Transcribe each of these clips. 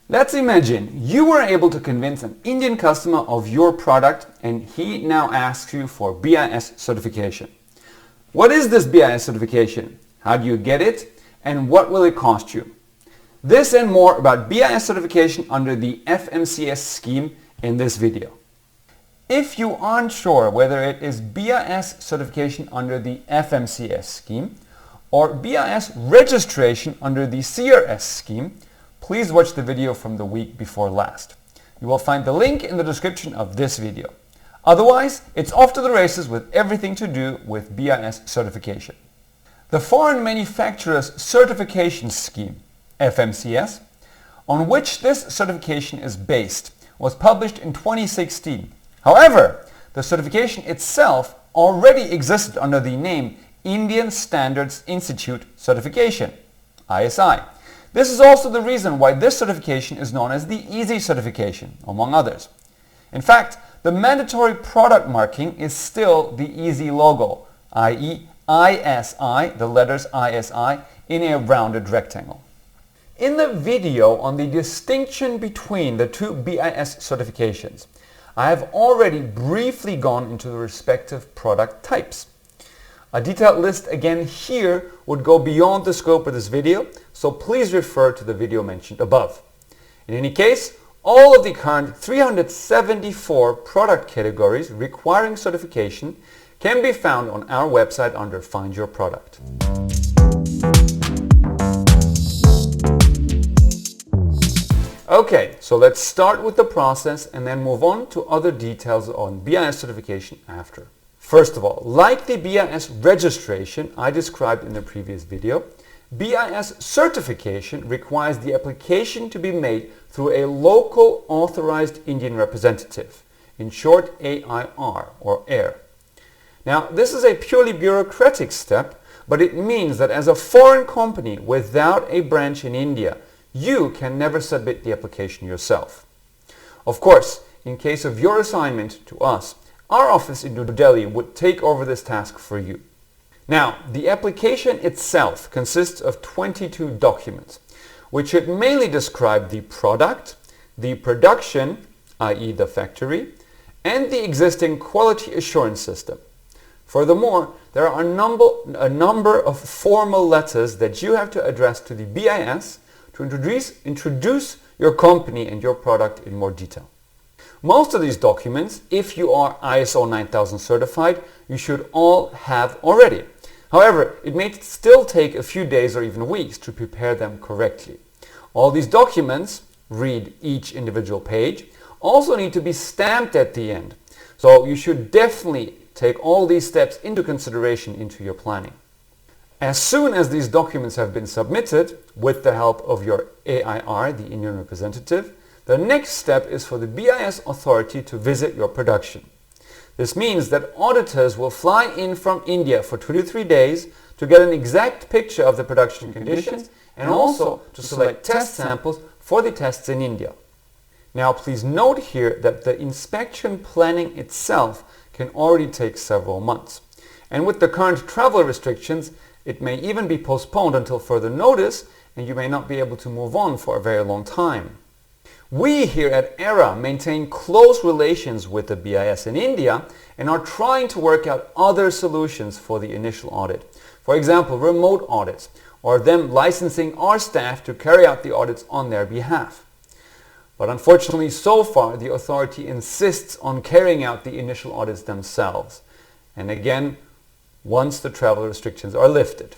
Let's imagine you were able to convince an Indian customer of your product and he now asks you for BIS certification. What is this BIS certification? How do you get it? And what will it cost you? This and more about BIS certification under the FMCS scheme in this video. If you aren't sure whether it is BIS certification under the FMCS scheme or BIS registration under the CRS scheme, please watch the video from the week before last. You will find the link in the description of this video. Otherwise, it's off to the races with everything to do with BIS certification. The Foreign Manufacturers Certification Scheme, FMCS, on which this certification is based, was published in 2016. However, the certification itself already existed under the name Indian Standards Institute Certification, ISI. This is also the reason why this certification is known as the ISI certification, among others. In fact, the mandatory product marking is still the ISI logo, i.e. ISI, the letters ISI, in a rounded rectangle. In the video on the distinction between the two BIS certifications, I have already briefly gone into the respective product types. A detailed list again here would go beyond the scope of this video, so please refer to the video mentioned above. In any case, all of the current 374 product categories requiring certification can be found on our website under Find Your Product. Okay, so let's start with the process and then move on to other details on BIS certification after. First of all, like the BIS registration I described in the previous video, BIS certification requires the application to be made through a local authorized Indian representative, in short AIR or AIR. Now, this is a purely bureaucratic step, but it means that as a foreign company without a branch in India, you can never submit the application yourself. Of course, in case of your assignment to us, our office in New Delhi would take over this task for you. Now, the application itself consists of 22 documents, which should mainly describe the product, the production, i.e. the factory, and the existing quality assurance system. Furthermore, there are a number of formal letters that you have to address to the BIS to introduce your company and your product in more detail. Most of these documents, if you are ISO 9000 certified, you should all have already. However, it may still take a few days or even weeks to prepare them correctly. All these documents, read each individual page, also need to be stamped at the end. So you should definitely take all these steps into consideration into your planning. As soon as these documents have been submitted, with the help of your AIR, the Indian representative, the next step is for the BIS authority to visit your production. This means that auditors will fly in from India for 2 to 3 days to get an exact picture of the production conditions and also to select test samples for the tests in India. Now please note here that the inspection planning itself can already take several months. And with the current travel restrictions, it may even be postponed until further notice and you may not be able to move on for a very long time. We here at ERA maintain close relations with the BIS in India and are trying to work out other solutions for the initial audit. For example, remote audits, or them licensing our staff to carry out the audits on their behalf. But unfortunately, so far, the authority insists on carrying out the initial audits themselves. And again, once the travel restrictions are lifted.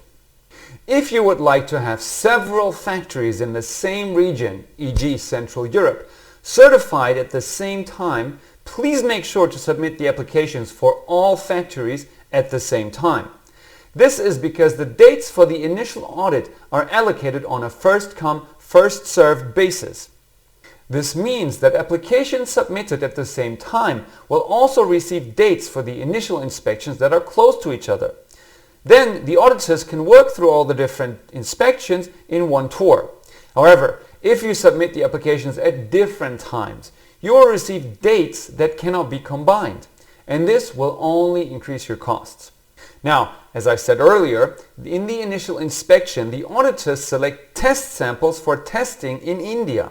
If you would like to have several factories in the same region, e.g. Central Europe, certified at the same time, please make sure to submit the applications for all factories at the same time. This is because the dates for the initial audit are allocated on a first-come, first-served basis. This means that applications submitted at the same time will also receive dates for the initial inspections that are close to each other. Then the auditors can work through all the different inspections in one tour. However, if you submit the applications at different times, you will receive dates that cannot be combined, and this will only increase your costs. Now, as I said earlier, in the initial inspection, the auditors select test samples for testing in India.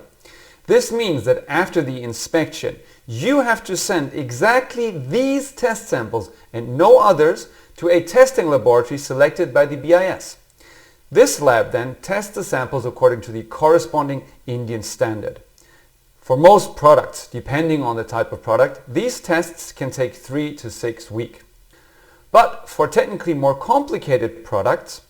This means that after the inspection, you have to send exactly these test samples and no others to a testing laboratory selected by the BIS. This lab then tests the samples according to the corresponding Indian standard. For most products, depending on the type of product, these tests can take 3 to 6 weeks. But for technically more complicated products,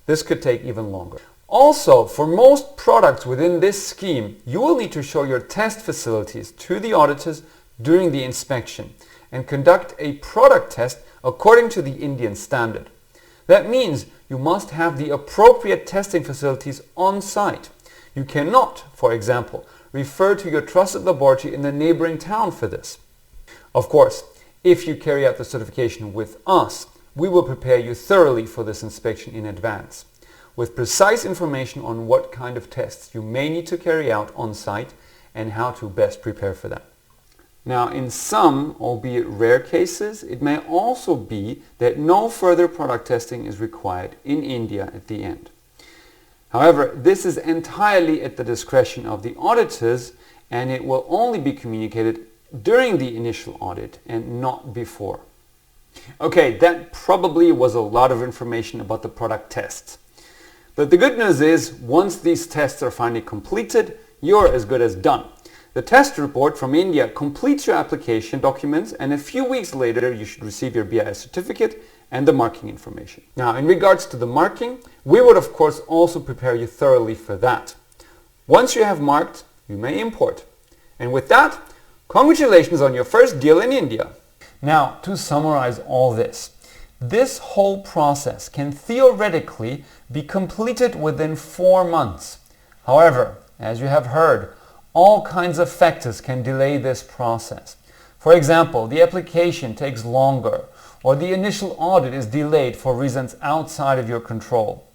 this could take even longer. Also, for most products within this scheme, you will need to show your test facilities to the auditors during the inspection and conduct a product test according to the Indian standard. That means you must have the appropriate testing facilities on site. You cannot, for example, refer to your trusted laboratory in the neighboring town for this. Of course, if you carry out the certification with us, we will prepare you thoroughly for this inspection in advance, with precise information on what kind of tests you may need to carry out on site and how to best prepare for that. Now, in some, albeit rare cases, it may also be that no further product testing is required in India at the end. However, this is entirely at the discretion of the auditors, and it will only be communicated during the initial audit and not before. Okay, that probably was a lot of information about the product tests. But the good news is, once these tests are finally completed, you're as good as done. The test report from India completes your application documents, and a few weeks later you should receive your BIS certificate and the marking information. Now, in regards to the marking, we would of course also prepare you thoroughly for that. Once you have marked, you may import. And with that, congratulations on your first deal in India. Now, to summarize all this whole process can theoretically be completed within 4 months. However, as you have heard, all kinds of factors can delay this process. For example, the application takes longer, or the initial audit is delayed for reasons outside of your control.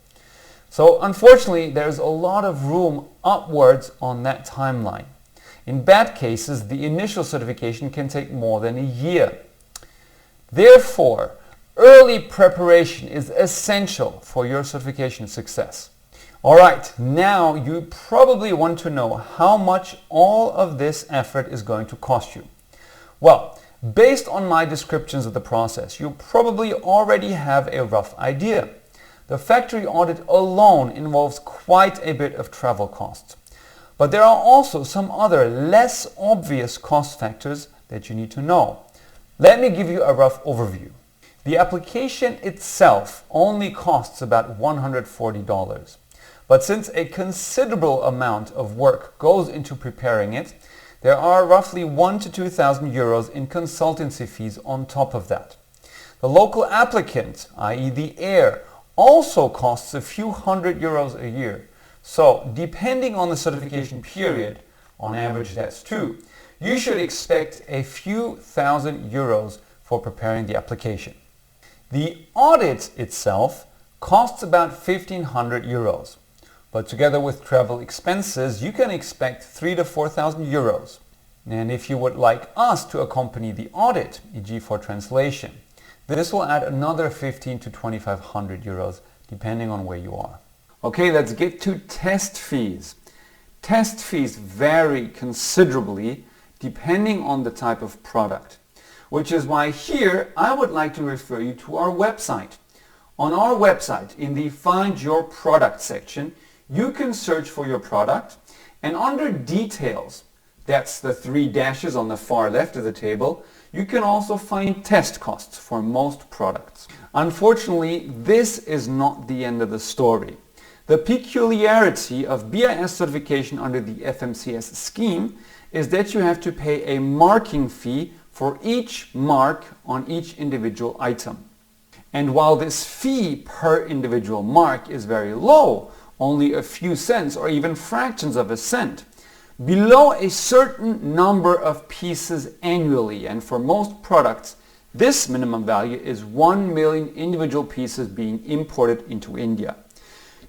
So unfortunately, there's a lot of room upwards on that timeline. In bad cases, the initial certification can take more than a year. Therefore, early preparation is essential for your certification success. Alright, now you probably want to know how much all of this effort is going to cost you. Well, based on my descriptions of the process, you probably already have a rough idea. The factory audit alone involves quite a bit of travel costs. But there are also some other less obvious cost factors that you need to know. Let me give you a rough overview. The application itself only costs about $140. But since a considerable amount of work goes into preparing it, there are roughly 1,000 to 2,000 euros in consultancy fees on top of that. The local applicant, i.e. the heir, also costs a few hundred euros a year. So, depending on the certification period, on average that's 2, you should expect a few thousand euros for preparing the application. The audit itself costs about 1,500 euros. But together with travel expenses, you can expect 3,000 to 4,000 euros. And if you would like us to accompany the audit, e.g. for translation, this will add another 1,500 to 2,500 euros, depending on where you are. Okay, let's get to test fees. Test fees vary considerably depending on the type of product, which is why here I would like to refer you to our website. On our website, in the Find Your Product section, you can search for your product, and under Details, that's the 3 dashes on the far left of the table, you can also find test costs for most products. Unfortunately, this is not the end of the story. The peculiarity of BIS certification under the FMCS scheme is that you have to pay a marking fee for each mark on each individual item. And while this fee per individual mark is very low, only a few cents or even fractions of a cent, below a certain number of pieces annually, and for most products, this minimum value is 1 million individual pieces being imported into India.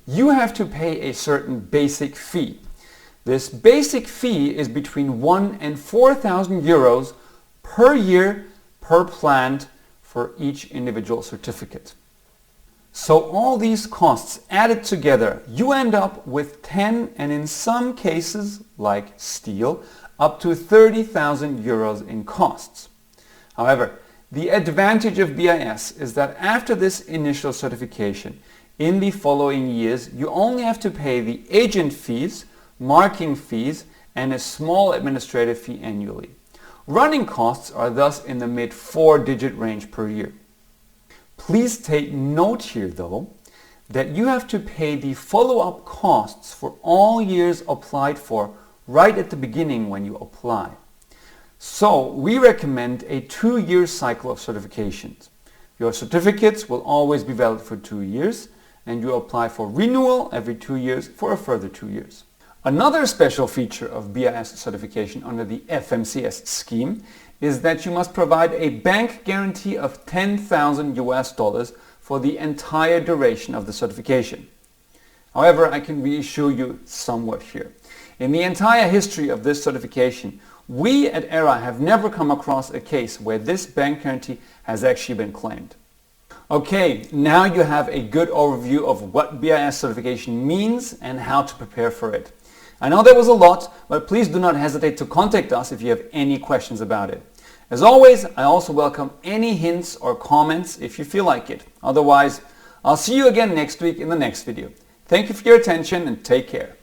You have to pay a certain basic fee. This basic fee is between 1,000 and 4,000 euros per year per plant for each individual certificate. So all these costs added together, you end up with 10 and in some cases, like steel, up to 30,000 euros in costs. However, the advantage of BIS is that after this initial certification, in the following years, you only have to pay the agent fees, marking fees, and a small administrative fee annually. Running costs are thus in the mid 4-digit range per year. Please take note here though, that you have to pay the follow-up costs for all years applied for right at the beginning when you apply. So we recommend a 2-year cycle of certifications. Your certificates will always be valid for 2 years and you apply for renewal every 2 years for a further 2 years. Another special feature of BIS certification under the FMCS scheme is that you must provide a bank guarantee of $10,000 for the entire duration of the certification. However, I can reassure you somewhat here. In the entire history of this certification, we at ERA have never come across a case where this bank guarantee has actually been claimed. Okay, now you have a good overview of what BIS certification means and how to prepare for it. I know there was a lot, but please do not hesitate to contact us if you have any questions about it. As always, I also welcome any hints or comments if you feel like it. Otherwise, I'll see you again next week in the next video. Thank you for your attention and take care.